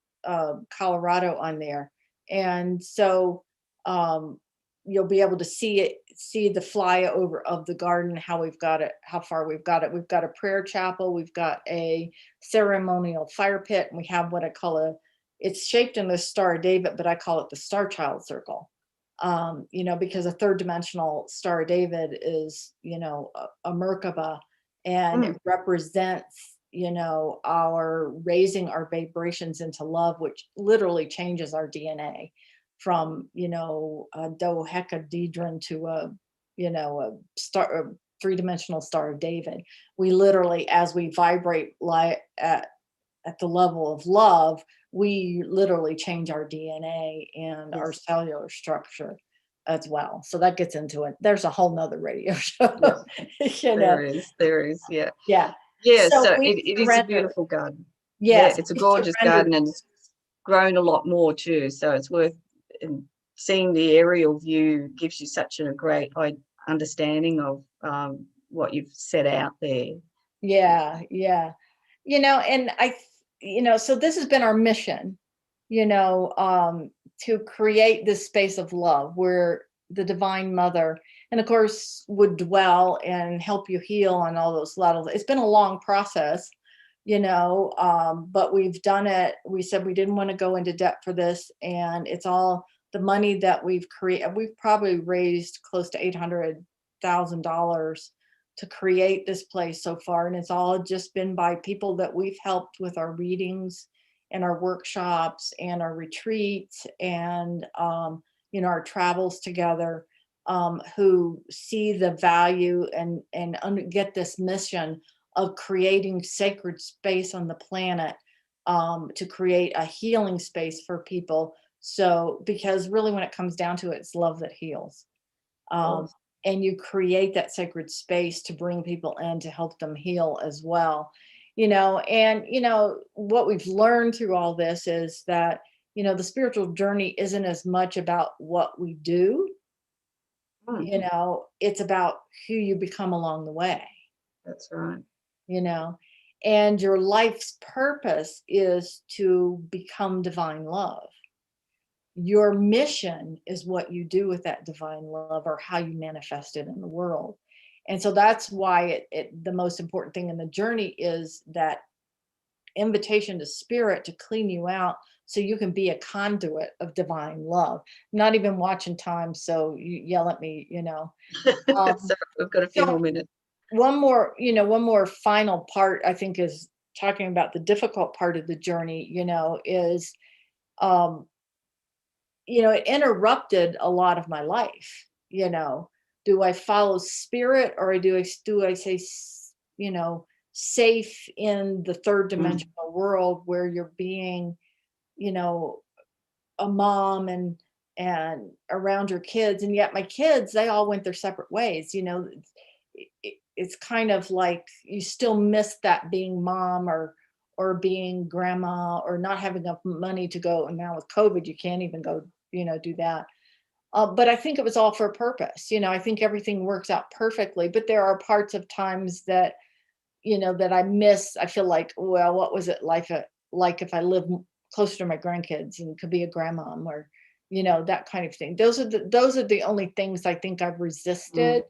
Colorado on there. And so you'll be able to see the flyover of the garden, how we've got it, how far we've got it. We've got a prayer chapel, we've got a ceremonial fire pit, and we have what I call it's shaped in the Star of David, but I call it the Star Child Circle. because a third dimensional Star of David is, a Merkaba, and Mm, it represents, our raising our vibrations into love, which literally changes our DNA from, a dodecahedron to a star, a three-dimensional Star of David. We literally, as we vibrate at the level of love, we literally change our DNA and our yes, cellular structure as well. So that gets into it. There's a whole nother radio show, yes, you know. there is, yeah. Yeah. Yeah, So so we it is a surrender. beautiful garden. Yeah, Yes, it's a we gorgeous surrender. garden and it's grown a lot more too, so it's worth and seeing the aerial view gives you such a great understanding of what you've set out there. Yeah, yeah. And so this has been our mission, to create this space of love where the Divine Mother, and of course, would dwell and help you heal on all those levels. It's been a long process, but we've done it. We said we didn't want to go into debt for this, and it's all the money that we've created. We've probably raised close to $800,000 to create this place so far, and it's all just been by people that we've helped with our readings and our workshops and our retreats, and our travels together, who see the value and get this mission of creating sacred space on the planet, to create a healing space for people. So, because really when it comes down to it, it's love that heals. um, Cool. and you create that sacred space to bring people in to help them heal as well. And what we've learned through all this is that the spiritual journey isn't as much about what we do. Mm, It's about who you become along the way. that's right. you know and your life's purpose is to become divine love. Your mission is what you do with that divine love, or how you manifest it in the world. And so that's why the most important thing in the journey is that invitation to spirit to clean you out, so you can be a conduit of divine love. Not even watching time, so you yell at me. So um, we've got a few so more minutes. one more final part, I think, is talking about the difficult part of the journey, is um it interrupted a lot of my life. Do I follow spirit, or do I say, safe in the third Mm, dimensional world where you're being, you know, a mom and around your kids, and yet my kids, they all went their separate ways. It's kind of like you still miss that being mom, or being grandma, or not having enough money to go. And now with COVID, you can't even go, do that. But I think it was all for a purpose. I think everything works out perfectly, but there are parts of times that I miss. I feel like, well, what was it like if I lived closer to my grandkids and could be a grandmom, or that kind of thing. Those are the only things I think I've mm. resisted.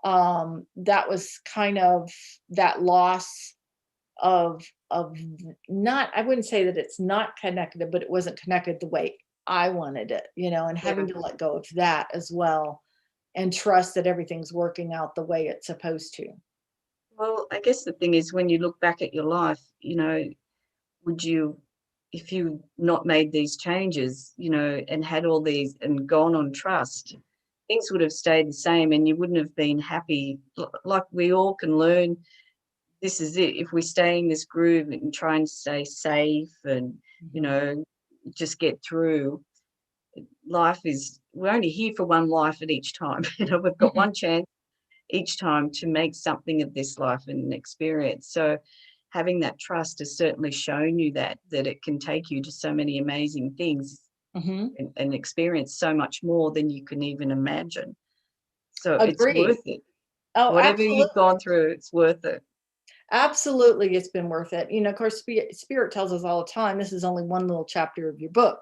That was kind of that loss of not, I wouldn't say that it's not connected, but it wasn't connected the way I wanted it, and Yeah. having to let go of that as well, and trust that everything's working out the way it's supposed to. Well, I guess the thing is when you look back at your life, would you, if you not made these changes, and had all these and gone on trust, things would have stayed the same and you wouldn't have been happy. Like we all can learn, this is it. If we stay in this groove and try and stay safe and, you Mhm, know, just get through, life is, we're only here for one life at each time. We've got mhm, one chance each time to make something of this life and an experience. So having that trust has certainly shown you that it can take you to so many amazing things mhm. and experience so much more than you can even imagine. So it's Agreed. worth it. Oh, Whatever you've absolutely. gone through, it's worth it. Absolutely, it's been worth it. Of course, spirit tells us all the time, this is only one little chapter of your book.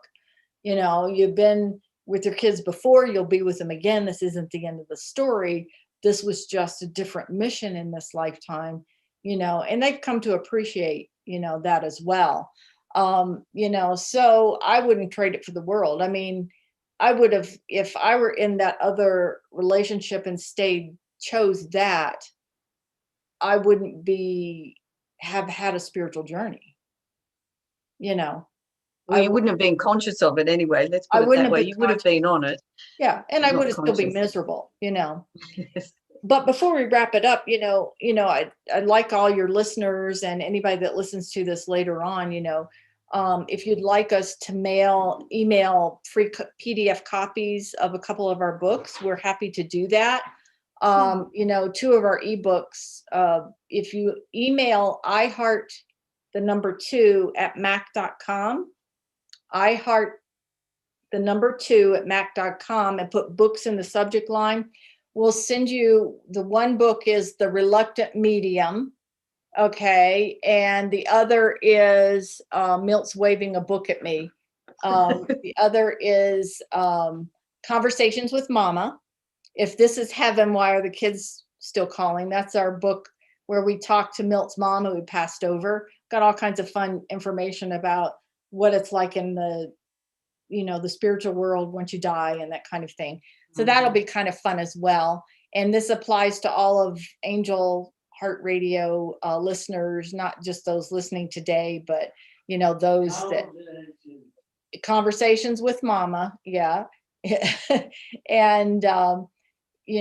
You've been with your kids before, you'll be with them again. This isn't the end of the story. This was just a different mission in this lifetime, and they've come to appreciate, that as well. So I wouldn't trade it for the world. I mean, I would have, if I were in that other relationship and chose that, I wouldn't have had a spiritual journey, you know. Well, I you would wouldn't have been conscious of it anyway. Let's I put it wouldn't that have way. been You would have conscious. been on it, Yeah, and but I would not have still be conscious. miserable, you know. Yes. But before we wrap it up, I'd like all your listeners and anybody that listens to this later on, if you'd like us to email free PDF copies of a couple of our books, we're happy to do that. Two of our ebooks, if you email iHeart, the number 2 at mac.com, iHeart, the number 2 at mac.com, and put books in the subject line, we'll send you, the one book is The Reluctant Medium. Okay. And the other is Milt's waving a book at me. The other is Conversations with Mama. If This Is Heaven, Why Are the Kids Still Calling? That's our book where we talk to Milt's mom who passed over. Got all kinds of fun information about what it's like in the spiritual world once you die and that kind of thing. So that'll be kind of fun as well. And this applies to all of Angel Heart Radio listeners, not just those listening today, but those that Conversations with Mama. Yeah. And we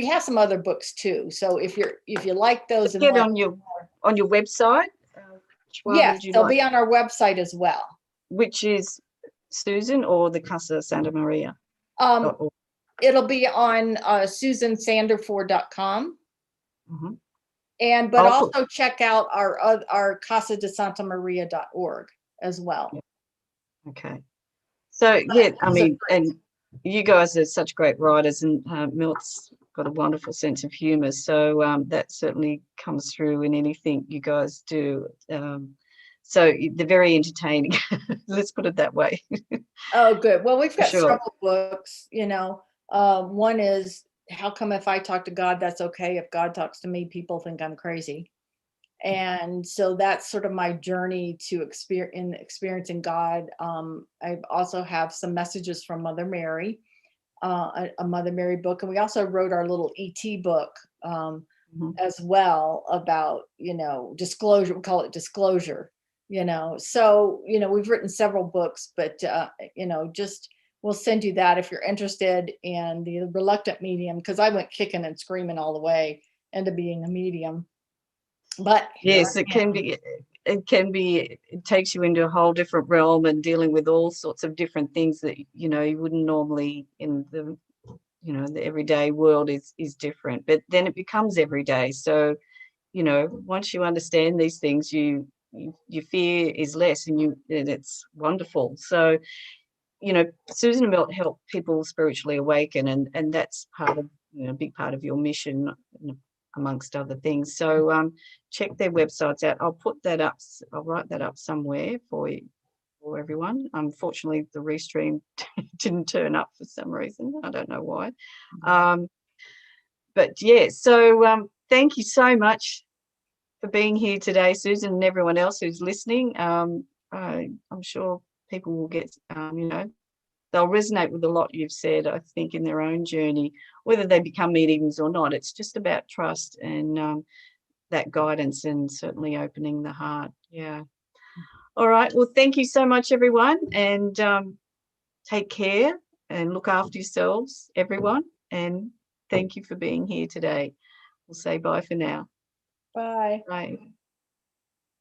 have some other books too. So if you like those and Get want, on your website. Which one yes, would you they'll like? be on our website as well. Which is Susan or the Casa Santa Maria? It'll be on susansanderford.com. Mm-hmm. But also check out our casadesantamaria.org as well. Okay. So yeah, I mean, and you guys are such great writers, and Milt's got a wonderful sense of humor. So that certainly comes through in anything you guys do. So they're very entertaining. Let's put it that way. Oh, good. Well, we've got Sure. several books. One is How Come If I Talk to God, That's Okay. If God talks to me, people think I'm crazy. And so that's sort of my journey to experiencing God. I also have some messages from Mother Mary, a Mother Mary book. And we also wrote our little ET book as well about, disclosure. We call it Disclosure. So we've written several books, but just we'll send you that if you're interested in the Reluctant Medium, because I went kicking and screaming all the way into being a medium. But yes, it can be. It takes you into a whole different realm and dealing with all sorts of different things that you wouldn't normally in the the everyday world is different. But then it becomes everyday. So once you understand these things, your fear is less, and it's wonderful. So Susan and Milt help people spiritually awaken, and that's part of a big part of your mission, amongst other things. So check their websites out. I'll put that up. I'll write that up somewhere for you, for everyone. Unfortunately, the restream didn't turn up for some reason. I don't know why. But yeah, so thank you so much for being here today, Susan, and everyone else who's listening. I'm sure people will get, they'll resonate with a lot you've said, I think, in their own journey, whether they become mediums or not. It's just about trust and that guidance, and certainly opening the heart. Yeah. All right. Well, thank you so much, everyone, and take care and look after yourselves, everyone. And thank you for being here today. We'll say bye for now. Bye. Bye.